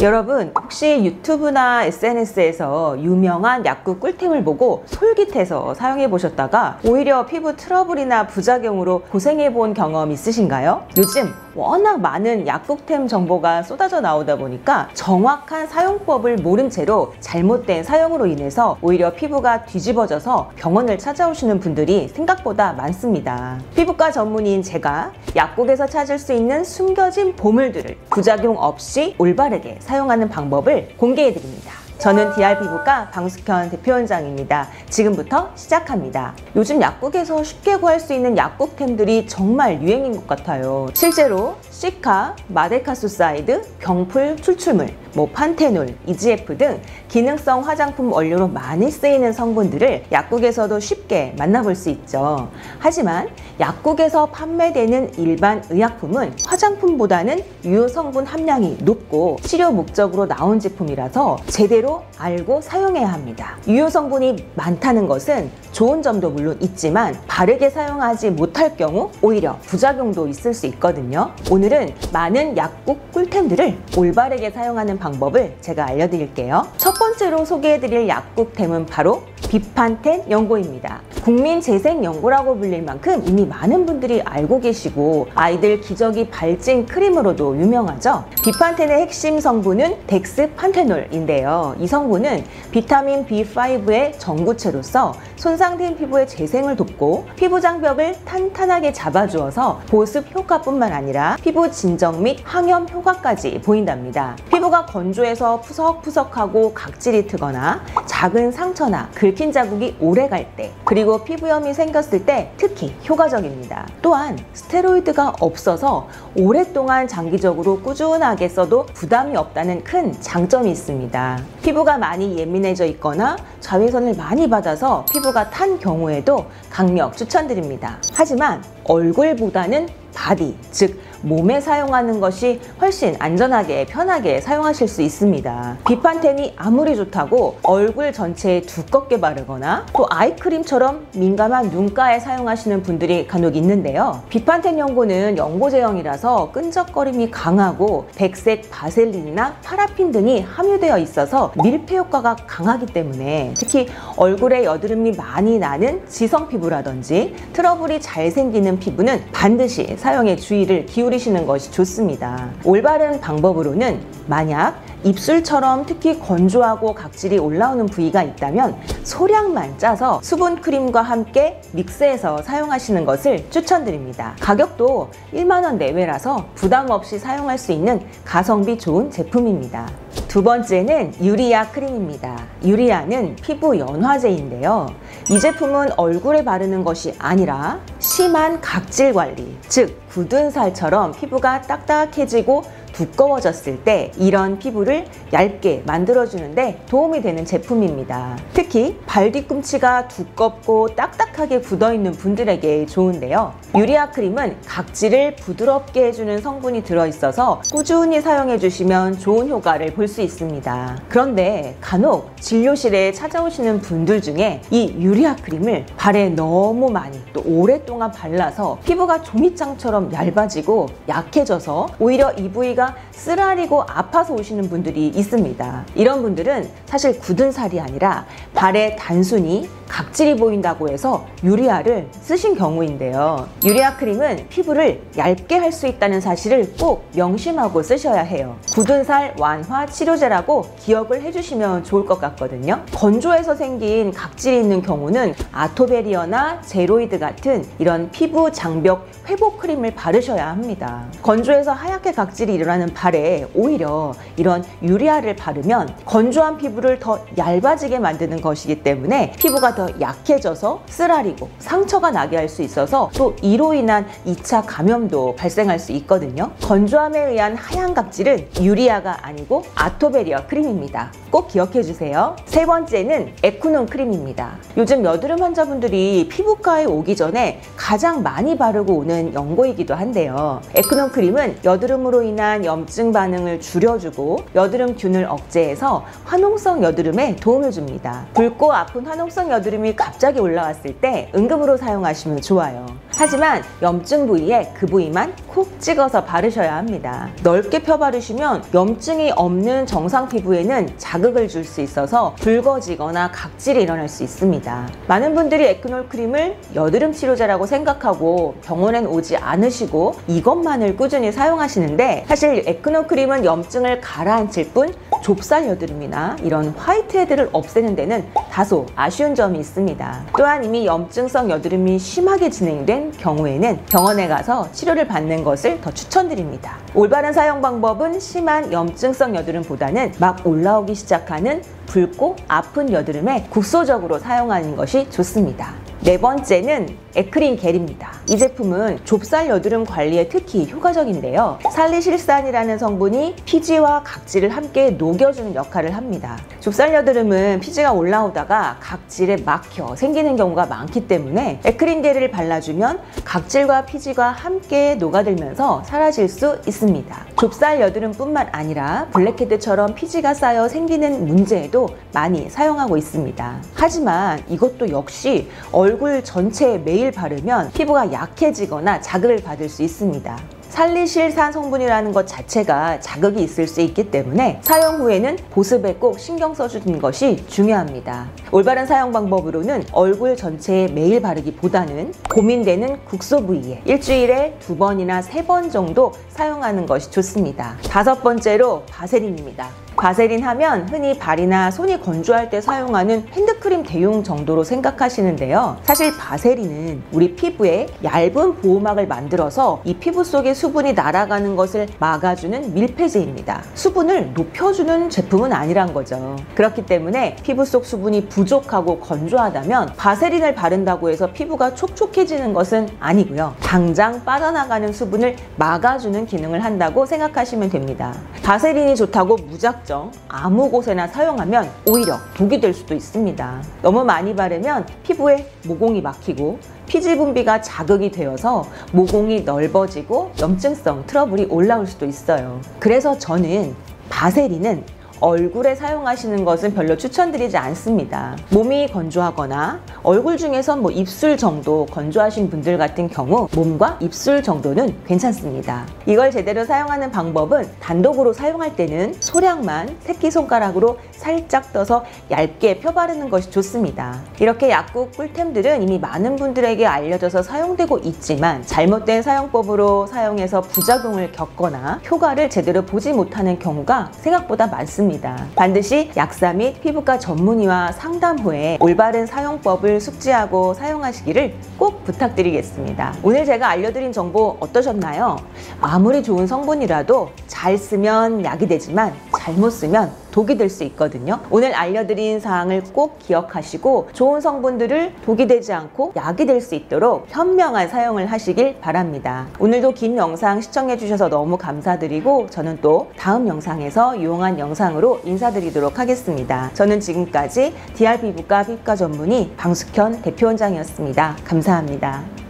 여러분, 혹시 유튜브나 SNS에서 유명한 약국 꿀템을 보고 솔깃해서 사용해 보셨다가 오히려 피부 트러블이나 부작용으로 고생해 본 경험 있으신가요? 요즘 워낙 많은 약국템 정보가 쏟아져 나오다 보니까 정확한 사용법을 모른 채로 잘못된 사용으로 인해서 오히려 피부가 뒤집어져서 병원을 찾아오시는 분들이 생각보다 많습니다. 피부과 전문의인 제가 약국에서 찾을 수 있는 숨겨진 보물들을 부작용 없이 올바르게 사용하는 방법을 공개해 드립니다. 저는 DR피부과 방숙현 대표원장입니다. 지금부터 시작합니다. 요즘 약국에서 쉽게 구할 수 있는 약국템들이 정말 유행인 것 같아요. 실제로 시카, 마데카소사이드, 병풀 추출물, 판테놀, EGF 등 기능성 화장품 원료로 많이 쓰이는 성분들을 약국에서도 쉽게 만나볼 수 있죠. 하지만 약국에서 판매되는 일반 의약품은 화장품보다는 유효 성분 함량이 높고 치료 목적으로 나온 제품이라서 제대로 알고 사용해야 합니다. 유효 성분이 많다는 것은 좋은 점도 물론 있지만 바르게 사용하지 못할 경우 오히려 부작용도 있을 수 있거든요. 오늘은 많은 약국 꿀템들을 올바르게 사용하는 방법을 제가 알려드릴게요. 첫 번째로 소개해드릴 약국템은 바로 비판텐 연고입니다. 국민재생연고라고 불릴 만큼 이미 많은 분들이 알고 계시고 아이들 기저귀 발진 크림으로도 유명하죠. 비판텐의 핵심 성분은 덱스판테놀인데요. 이 성분은 비타민 B5의 전구체로서 손상된 피부의 재생을 돕고 피부 장벽을 탄탄하게 잡아주어서 보습 효과뿐만 아니라 피부 진정 및 항염 효과까지 보인답니다. 피부가 건조해서 푸석푸석하고 각질이 트거나 작은 상처나 긁힌 자국이 오래 갈 때, 그리고 피부염이 생겼을 때 특히 효과적입니다. 또한 스테로이드가 없어서 오랫동안 장기적으로 꾸준하게 써도 부담이 없다는 큰 장점이 있습니다. 피부가 많이 예민해져 있거나 자외선을 많이 받아서 피부가 탄 경우에도 강력 추천드립니다. 하지만 얼굴보다는 바디, 즉 몸에 사용하는 것이 훨씬 안전하게 편하게 사용하실 수 있습니다. 비판텐이 아무리 좋다고 얼굴 전체에 두껍게 바르거나 또 아이크림처럼 민감한 눈가에 사용하시는 분들이 간혹 있는데요. 비판텐 연고는 연고 제형이라서 끈적거림이 강하고 백색 바셀린이나 파라핀 등이 함유되어 있어서 밀폐 효과가 강하기 때문에 특히 얼굴에 여드름이 많이 나는 지성 피부라든지 트러블이 잘 생기는 피부는 반드시 사용에 주의를 기울이시는 것이 좋습니다. 올바른 방법으로는 만약 입술처럼 특히 건조하고 각질이 올라오는 부위가 있다면 소량만 짜서 수분 크림과 함께 믹스해서 사용하시는 것을 추천드립니다. 가격도 1만 원 내외라서 부담 없이 사용할 수 있는 가성비 좋은 제품입니다. 두 번째는 유리아 크림입니다. 유리아는 피부 연화제인데요. 이 제품은 얼굴에 바르는 것이 아니라 심한 각질 관리, 즉 굳은 살처럼 피부가 딱딱해지고 두꺼워졌을 때 이런 피부를 얇게 만들어주는데 도움이 되는 제품입니다. 특히 발 뒤꿈치가 두껍고 딱딱하게 굳어있는 분들에게 좋은데요. 유리아 크림은 각질을 부드럽게 해주는 성분이 들어있어서 꾸준히 사용해주시면 좋은 효과를 볼 수 있습니다. 그런데 간혹 진료실에 찾아오시는 분들 중에 이 유리아 크림을 발에 너무 많이 또 오랫동안 발라서 피부가 종이장처럼 얇아지고 약해져서 오히려 이 부위가 쓰라리고 아파서 오시는 분들이 있습니다. 이런 분들은 사실 굳은 살이 아니라 발에 단순히 각질이 보인다고 해서 유리아를 쓰신 경우인데요. 유리아 크림은 피부를 얇게 할 수 있다는 사실을 꼭 명심하고 쓰셔야 해요. 굳은 살 완화 치료제라고 기억을 해주시면 좋을 것 같거든요. 건조해서 생긴 각질이 있는 경우는 아토베리어나 제로이드 같은 이런 피부 장벽 회복 크림을 바르셔야 합니다. 건조해서 하얗게 각질이 일어나는 발에 오히려 이런 유리아를 바르면 건조한 피부를 더 얇아지게 만드는 것이기 때문에 피부가 더 약해져서 쓰라리고 상처가 나게 할 수 있어서 또 이로 인한 2차 감염도 발생할 수 있거든요. 건조함에 의한 하얀 각질은 유리아가 아니고 아토베리어 크림입니다. 꼭 기억해 주세요. 세 번째는 에쿠논 크림입니다. 요즘 여드름 환자분들이 피부과에 오기 전에 가장 많이 바르고 오는 연고이기도 한데요. 에쿠논 크림은 여드름으로 인한 염증 반응을 줄여주고 여드름균을 억제해서 화농성 여드름에 도움을 줍니다. 붉고 아픈 화농성 여드름이 갑자기 올라왔을 때 응급으로 사용하시면 좋아요. 하지만 염증 부위에 그 부위만 콕 찍어서 바르셔야 합니다. 넓게 펴 바르시면 염증이 없는 정상 피부에는 자극을 줄 수 있어서 붉어지거나 각질이 일어날 수 있습니다. 많은 분들이 에크놀 크림을 여드름 치료제라고 생각하고 병원엔 오지 않으시고 이것만을 꾸준히 사용하시는데, 사실 에크놀 크림은 염증을 가라앉힐 뿐 좁쌀 여드름이나 이런 화이트헤드를 없애는 데는 다소 아쉬운 점이 있습니다. 또한 이미 염증성 여드름이 심하게 진행된 경우에는 병원에 가서 치료를 받는 것을 더 추천드립니다. 올바른 사용 방법은 심한 염증성 여드름보다는 막 올라오기 시작하는 붉고 아픈 여드름에 국소적으로 사용하는 것이 좋습니다. 네 번째는 에크린 겔입니다. 이 제품은 좁쌀 여드름 관리에 특히 효과적인데요. 살리실산이라는 성분이 피지와 각질을 함께 녹여주는 역할을 합니다. 좁쌀 여드름은 피지가 올라오다가 각질에 막혀 생기는 경우가 많기 때문에 에크린 겔을 발라주면 각질과 피지가 함께 녹아들면서 사라질 수 있습니다. 좁쌀 여드름뿐만 아니라 블랙헤드처럼 피지가 쌓여 생기는 문제에도 많이 사용하고 있습니다. 하지만 이것도 역시 얼굴 전체에 매일 바르면 피부가 약해지거나 자극을 받을 수 있습니다. 살리실산 성분이라는 것 자체가 자극이 있을 수 있기 때문에 사용 후에는 보습에 꼭 신경 써주는 것이 중요합니다. 올바른 사용 방법으로는 얼굴 전체에 매일 바르기보다는 고민되는 국소 부위에 일주일에 2번이나 3번 정도 사용하는 것이 좋습니다. 다섯 번째로 바세린입니다. 바세린 하면 흔히 발이나 손이 건조할 때 사용하는 핸드크림 대용 정도로 생각하시는데요. 사실 바세린은 우리 피부에 얇은 보호막을 만들어서 이 피부 속에 수분이 날아가는 것을 막아주는 밀폐제입니다. 수분을 높여주는 제품은 아니란 거죠. 그렇기 때문에 피부 속 수분이 부족하고 건조하다면 바세린을 바른다고 해서 피부가 촉촉해지는 것은 아니고요. 당장 빠져나가는 수분을 막아주는 기능을 한다고 생각하시면 됩니다. 바세린이 좋다고 무작정 아무 곳에나 사용하면 오히려 독이 될 수도 있습니다. 너무 많이 바르면 피부에 모공이 막히고 피지 분비가 자극이 되어서 모공이 넓어지고 염증성 트러블이 올라올 수도 있어요. 그래서 저는 바세린은 얼굴에 사용하시는 것은 별로 추천드리지 않습니다. 몸이 건조하거나 얼굴 중에선 입술 정도 건조하신 분들 같은 경우 몸과 입술 정도는 괜찮습니다. 이걸 제대로 사용하는 방법은 단독으로 사용할 때는 소량만 새끼손가락으로 살짝 떠서 얇게 펴바르는 것이 좋습니다. 이렇게 약국 꿀템들은 이미 많은 분들에게 알려져서 사용되고 있지만 잘못된 사용법으로 사용해서 부작용을 겪거나 효과를 제대로 보지 못하는 경우가 생각보다 많습니다. 반드시 약사 및 피부과 전문의와 상담 후에 올바른 사용법을 숙지하고 사용하시기를 꼭 부탁드리겠습니다. 오늘 제가 알려드린 정보 어떠셨나요? 아무리 좋은 성분이라도 잘 쓰면 약이 되지만 잘못 쓰면 독이 될 수 있거든요. 오늘 알려드린 사항을 꼭 기억하시고 좋은 성분들을 독이 되지 않고 약이 될 수 있도록 현명한 사용을 하시길 바랍니다. 오늘도 긴 영상 시청해주셔서 너무 감사드리고 저는 또 다음 영상에서 유용한 영상으로 인사드리도록 하겠습니다. 저는 지금까지 DR 피부과 피부과 전문의 방숙현 대표원장이었습니다. 감사합니다.